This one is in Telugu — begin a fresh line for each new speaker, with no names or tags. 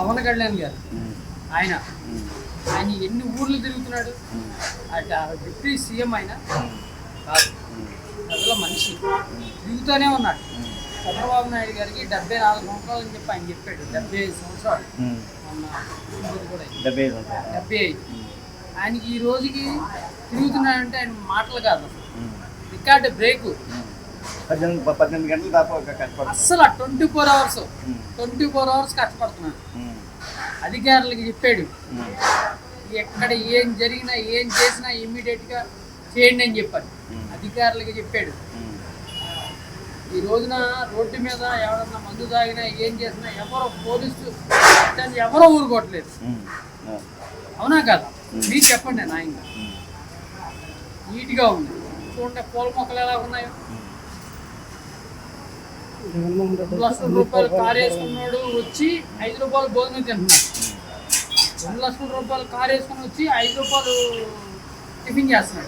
పవన్ కళ్యాణ్ గారు ఆయన ఆయన ఎన్ని ఊర్లు తిరుగుతున్నాడు. డిప్యూటీ సీఎం ఆయన కాదు, ప్రజల మనిషి తిరుగుతూనే ఉన్నాడు. చంద్రబాబు నాయుడు గారికి 74 సంవత్సరాలు అని చెప్పి ఆయన చెప్పాడు. 75 సంవత్సరాలు కూడా 75. ఆయనకి ఈ రోజుకి తిరుగుతున్నాడంటే ఆయన మాటలు కాదు, రికార్డు బ్రేక్.
18 గంటలు దాకా కష్టపడుతుంది.
అస్సలు 24 అవర్స్ కష్టపడుతున్నాడు. అధికారులకి చెప్పాడు, ఎక్కడ ఏం జరిగినా ఏం చేసినా ఇమ్మీడియట్గా చేయండి అని చెప్పాడు. అధికారులకి చెప్పాడు. ఈ రోజున రోడ్డు మీద ఎవరన్నా మందు తాగినా ఏం చేసినా పోలీసు ఎవరో ఊరుకోవట్లేదు. అవునా కదా? మీరు చెప్పండి నాయంగా. నీట్గా ఉంది చూడండి, పూల మొక్కలు ఎలా ఉన్నాయో. 2 లక్షల రూపాయలు కారు వేసుకున్నాడు వచ్చి 5 రూపాయలు భోజనం తింటున్నాడు. 2 లక్షల రూపాయలు కారు వేసుకుని వచ్చి 5 రూపాయలు టిఫిన్ చేస్తున్నాడు.